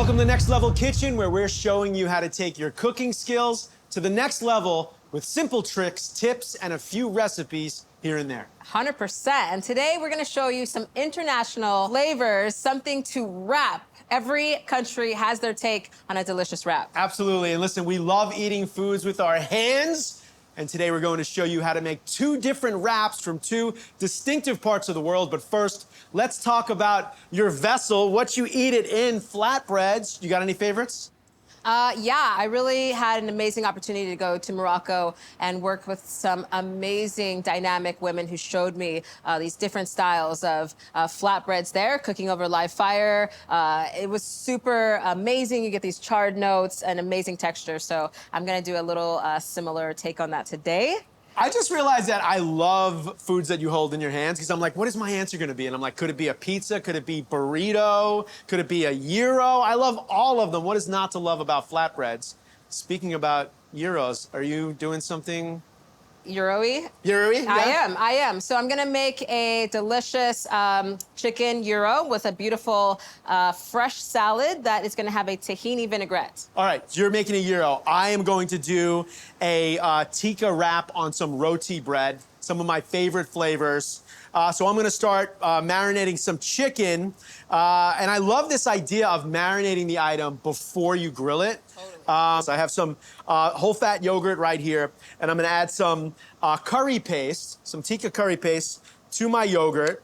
Welcome to Next Level Kitchen, where we're showing you how to take your cooking skills to the next level with simple tricks, tips, and a few recipes here and there. 100%. And today we're going to show you some international flavors, something to wrap. Every country has their take on a delicious wrap. Absolutely. And listen, we love eating foods with our hands. And today we're going to show you how to make two different wraps from two distinctive parts of the world. But first, let's talk about your vessel, what you eat it in, flatbreads. You got any favorites? Yeah, I really had an amazing opportunity to go to Morocco and work with some amazing dynamic women who showed me these different styles of flatbreads there, cooking over live fire. It was super amazing. You get these charred notes and amazing texture. So I'm gonna do a little similar take on that today. I just realized that I love foods that you hold in your hands because I'm like, what is my answer gonna be? And I'm like, could it be a pizza? Could it be burrito? Could it be a gyro? I love all of them. What is not to love about flatbreads? Speaking about gyros, are you doing something? Gyro-y? Gyro-y? Yeah. I am. So I'm gonna make a delicious chicken gyro with a beautiful fresh salad that is gonna have a tahini vinaigrette. All right, so you're making a gyro. I am going to do a tikka wrap on some roti bread, some of my favorite flavors. So I'm gonna start marinating some chicken. And I love this idea of marinating the item before you grill it. Totally. So I have some whole fat yogurt right here, and I'm gonna add some curry paste, some tikka curry paste to my yogurt.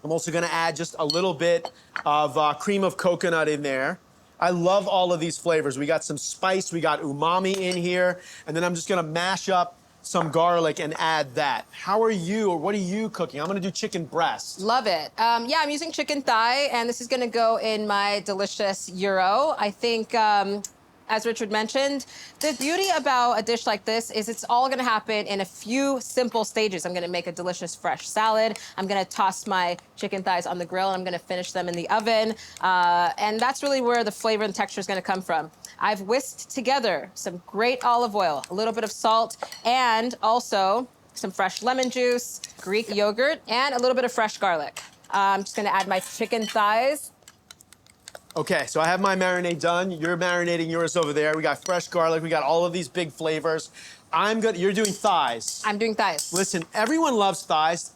I'm also gonna add just a little bit of cream of coconut in there. I love all of these flavors. We got some spice, we got umami in here, and then I'm just gonna mash up some garlic and add that. How are you, or what are you cooking? I'm gonna do chicken breast. Love it. Yeah, I'm using chicken thigh, and this is gonna go in my delicious gyro. I think, as Richard mentioned, the beauty about a dish like this is it's all gonna happen in a few simple stages. I'm gonna make a delicious fresh salad. I'm gonna toss my chicken thighs on the grill, and I'm gonna finish them in the oven. And that's really where the flavor and texture is gonna come from. I've whisked together some great olive oil, a little bit of salt, and also some fresh lemon juice, Greek yogurt, and a little bit of fresh garlic. I'm just gonna add my chicken thighs. Okay, so I have my marinade done. You're marinating yours over there. We got fresh garlic. We got all of these big flavors. You're doing thighs. I'm doing thighs. Listen, everyone loves thighs.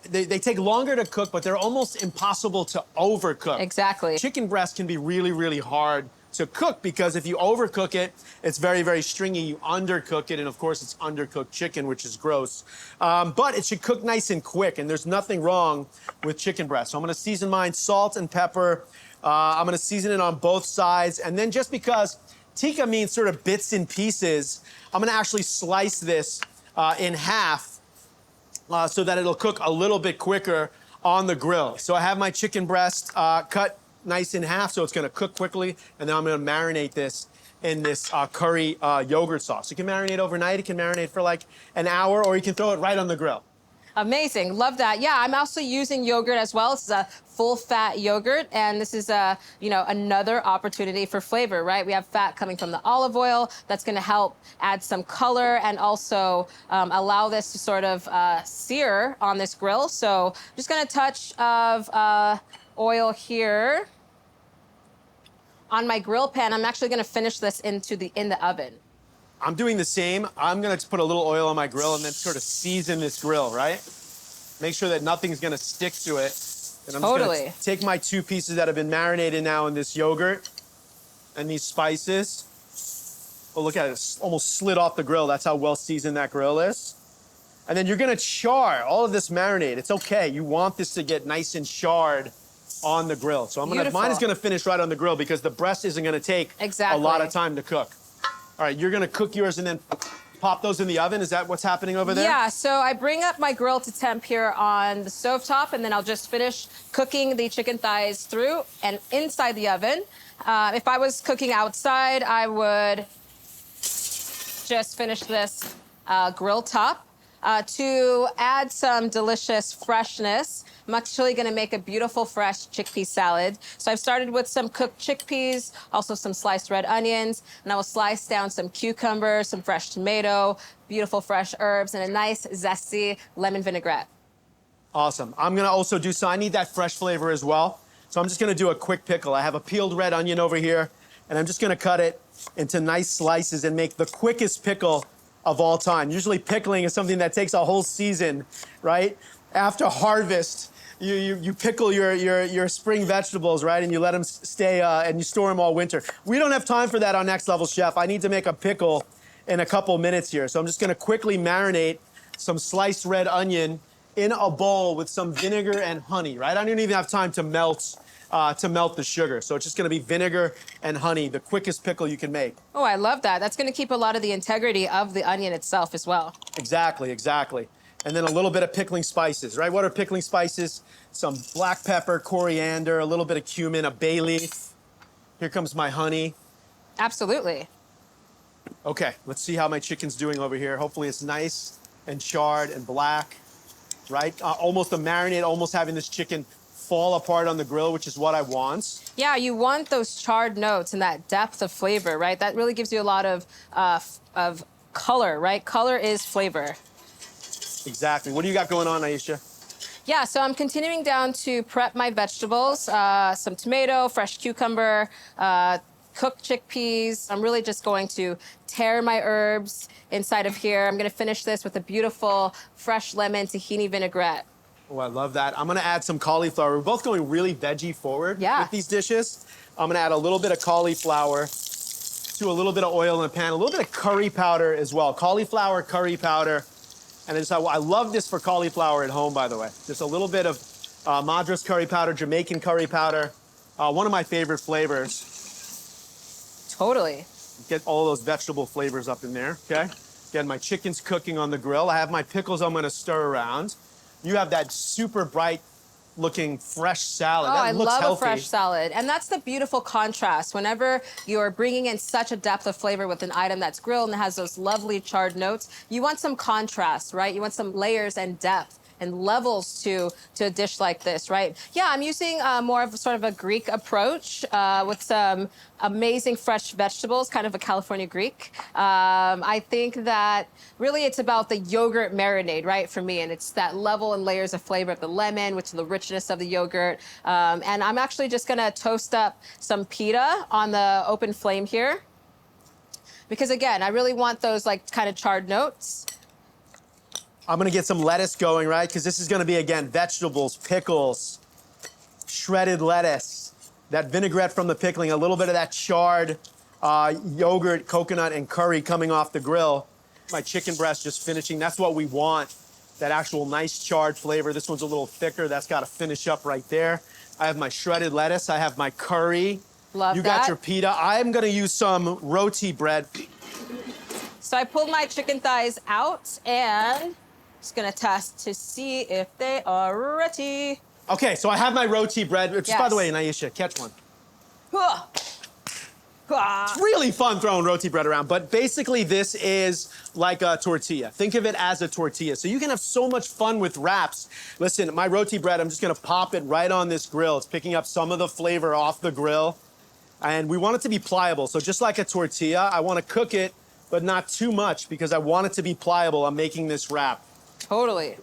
They take longer to cook, but they're almost impossible to overcook. Exactly. Chicken breast can be really, really hard to cook because if you overcook it, it's very, very stringy. You undercook it, and of course, it's undercooked chicken, which is gross. But it should cook nice and quick, and there's nothing wrong with chicken breast. So I'm gonna season mine, salt and pepper. I'm gonna season it on both sides, and then just because tikka means sort of bits and pieces, I'm gonna actually slice this in half so that it'll cook a little bit quicker on the grill. So I have my chicken breast cut nice in half, so it's gonna cook quickly, and then I'm gonna marinate this in this curry yogurt sauce. You can marinate overnight, it can marinate for like an hour, or you can throw it right on the grill. Amazing, love that. Yeah, I'm also using yogurt as well. This is a full-fat yogurt, and this is another opportunity for flavor, right? We have fat coming from the olive oil that's gonna help add some color and also allow this to sort of sear on this grill. So just gonna touch of oil here on my grill pan. I'm actually gonna finish this in the oven. I'm doing the same. I'm gonna put a little oil on my grill and then sort of season this grill, right? Make sure that nothing's gonna stick to it. And I'm just gonna take my two pieces that have been marinated now in this yogurt and these spices. Oh, look at it, it's almost slid off the grill. That's how well seasoned that grill is. And then you're gonna char all of this marinade. It's okay, you want this to get nice and charred on the grill. So mine is gonna finish right on the grill because the breast isn't gonna take a lot of time to cook. All right, you're gonna cook yours and then pop those in the oven. Is that what's happening over there? Yeah, so I bring up my grill to temp here on the stovetop, and then I'll just finish cooking the chicken thighs through and inside the oven. If I was cooking outside, I would just finish this grill top. To add some delicious freshness, I'm actually gonna make a beautiful fresh chickpea salad. So I've started with some cooked chickpeas, also some sliced red onions, and I will slice down some cucumber, some fresh tomato, beautiful fresh herbs, and a nice zesty lemon vinaigrette. Awesome. I'm gonna also I need that fresh flavor as well. So I'm just gonna do a quick pickle. I have a peeled red onion over here, and I'm just gonna cut it into nice slices and make the quickest pickle of all time. Usually pickling is something that takes a whole season, right? After harvest, you pickle your spring vegetables, right? And you let them stay, and you store them all winter. We don't have time for that on Next Level Chef. I need to make a pickle in a couple minutes here. So I'm just gonna quickly marinate some sliced red onion in a bowl with some vinegar and honey, right? I don't even have time to melt the sugar. So it's just gonna be vinegar and honey, the quickest pickle you can make. Oh, I love that. That's gonna keep a lot of the integrity of the onion itself as well. Exactly, exactly. And then a little bit of pickling spices, right? What are pickling spices? Some black pepper, coriander, a little bit of cumin, a bay leaf. Here comes my honey. Absolutely. Okay, let's see how my chicken's doing over here. Hopefully it's nice and charred and black, right? Almost a marinade, almost having this chicken fall apart on the grill, which is what I want. Yeah, you want those charred notes and that depth of flavor, right? That really gives you a lot of color, right? Color is flavor. Exactly. What do you got going on, Nyesha? Yeah, so I'm continuing down to prep my vegetables, some tomato, fresh cucumber, cooked chickpeas. I'm really just going to tear my herbs inside of here. I'm gonna finish this with a beautiful fresh lemon tahini vinaigrette. Oh, I love that. I'm gonna add some cauliflower. We're both going really veggie forward with these dishes. I'm gonna add a little bit of cauliflower to a little bit of oil in the pan, a little bit of curry powder as well. Cauliflower, curry powder. And then I love this for cauliflower at home, by the way. Just a little bit of Madras curry powder, Jamaican curry powder. One of my favorite flavors. Totally. Get all those vegetable flavors up in there, okay? Again, my chicken's cooking on the grill. I have my pickles I'm gonna stir around. You have that super bright looking fresh salad. Oh, That I looks love healthy. a fresh salad. And that's the beautiful contrast. Whenever you're bringing in such a depth of flavor with an item that's grilled and has those lovely charred notes, you want some contrast, right? You want some layers and depth and levels to a dish like this, right? Yeah, I'm using more of sort of a Greek approach with some amazing fresh vegetables, kind of a California Greek. I think that really it's about the yogurt marinade, right, for me, and it's that level and layers of flavor of the lemon, which is the richness of the yogurt. And I'm actually just gonna toast up some pita on the open flame here. Because again, I really want those like kind of charred notes. I'm gonna get some lettuce going, right? Because this is gonna be, again, vegetables, pickles, shredded lettuce, that vinaigrette from the pickling, a little bit of that charred yogurt, coconut, and curry coming off the grill. My chicken breast just finishing. That's what we want, that actual nice charred flavor. This one's a little thicker. That's gotta finish up right there. I have my shredded lettuce. I have my curry. Love you that. got your pita. I'm gonna use some roti bread. So I pulled my chicken thighs out and just gonna test to see if they are ready. Okay, so I have my roti bread, which is, by the Yes. way, Nyesha, catch one. Ah. It's really fun throwing roti bread around, but basically this is like a tortilla. Think of it as a tortilla. So you can have so much fun with wraps. Listen, my roti bread, I'm just gonna pop it right on this grill. It's picking up some of the flavor off the grill. And we want it to be pliable. So just like a tortilla, I wanna cook it, but not too much because I want it to be pliable. I'm making this wrap. Totally.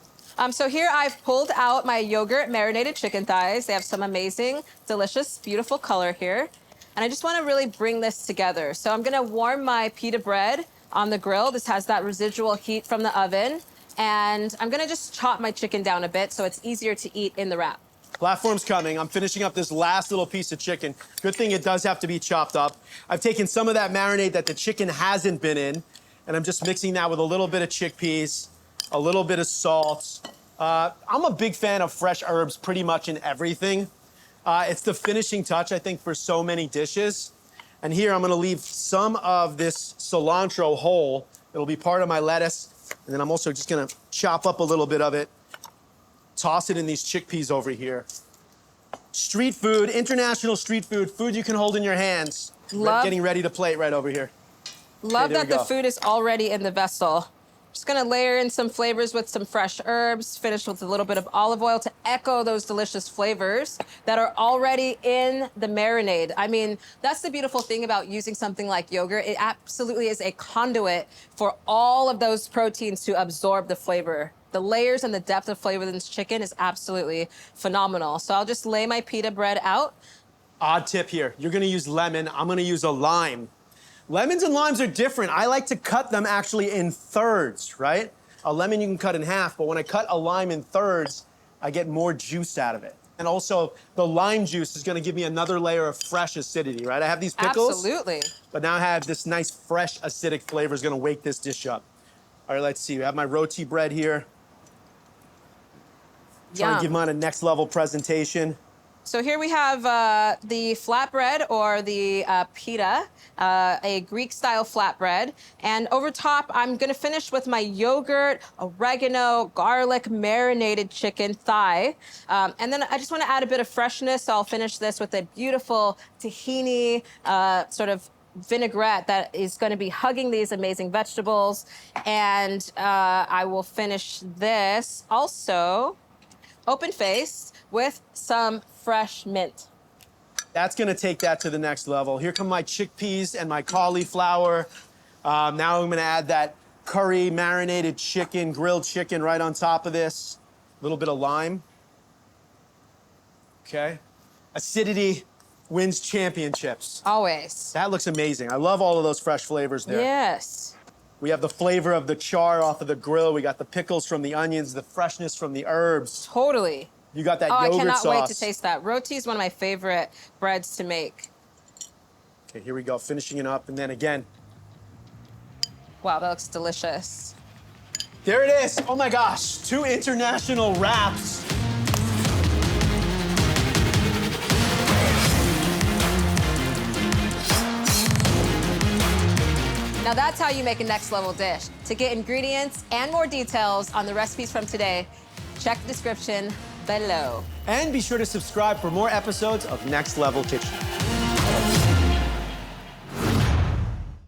So here I've pulled out my yogurt marinated chicken thighs. They have some amazing, delicious, beautiful color here. And I just want to really bring this together. So I'm going to warm my pita bread on the grill. This has that residual heat from the oven. And I'm going to just chop my chicken down a bit so it's easier to eat in the wrap. Platform's coming. I'm finishing up this last little piece of chicken. Good thing it does have to be chopped up. I've taken some of that marinade that the chicken hasn't been in, and I'm just mixing that with a little bit of chickpeas, a little bit of salt. I'm a big fan of fresh herbs pretty much in everything. It's the finishing touch, I think, for so many dishes. And here I'm gonna leave some of this cilantro whole. It'll be part of my lettuce. And then I'm also just gonna chop up a little bit of it, toss it in these chickpeas over here. Street food, international street food, food you can hold in your hands. Getting ready to plate right over here. Love Okay, there that we the go. food is already in the vessel. Just gonna layer in some flavors with some fresh herbs, finish with a little bit of olive oil to echo those delicious flavors that are already in the marinade. I mean, that's the beautiful thing about using something like yogurt. It absolutely is a conduit for all of those proteins to absorb the flavor. the layers and the depth of flavor in this chicken is absolutely phenomenal. So I'll just lay my pita bread out. Odd tip here. You're gonna use lemon. I'm gonna use a lime. Lemons and limes are different. I like to cut them actually in thirds, right? A lemon you can cut in half, but when I cut a lime in thirds, I get more juice out of it. And also, the lime juice is gonna give me another layer of fresh acidity, right? I have these pickles. Absolutely. But now I have this nice, fresh, acidic flavor is gonna wake this dish up. All right, let's see. We have my roti bread here. Trying to give mine a next level presentation. So here we have the flatbread or the pita, a Greek-style flatbread. And over top, I'm gonna finish with my yogurt, oregano, garlic, marinated chicken thigh. And then I just wanna add a bit of freshness, so I'll finish this with a beautiful tahini sort of vinaigrette that is gonna be hugging these amazing vegetables. And I will finish this also open-faced with some fresh mint. That's gonna take that to the next level. Here come my chickpeas and my cauliflower. Now I'm gonna add that curry marinated chicken, grilled chicken right on top of this. A little bit of lime. Okay. Acidity wins championships. Always. That looks amazing. I love all of those fresh flavors there. Yes. We have the flavor of the char off of the grill. We got the pickles from the onions, the freshness from the herbs. Totally. You got that Oh, yogurt I cannot sauce. wait to taste that. Roti is one of my favorite breads to make. Okay, here we go, finishing it up. And then again, Wow, that looks delicious. there it is. Oh my gosh, 2 international wraps. Now that's how you make a next level dish. To get ingredients and more details on the recipes from today, check the description below. And be sure to subscribe for more episodes of Next Level Kitchen.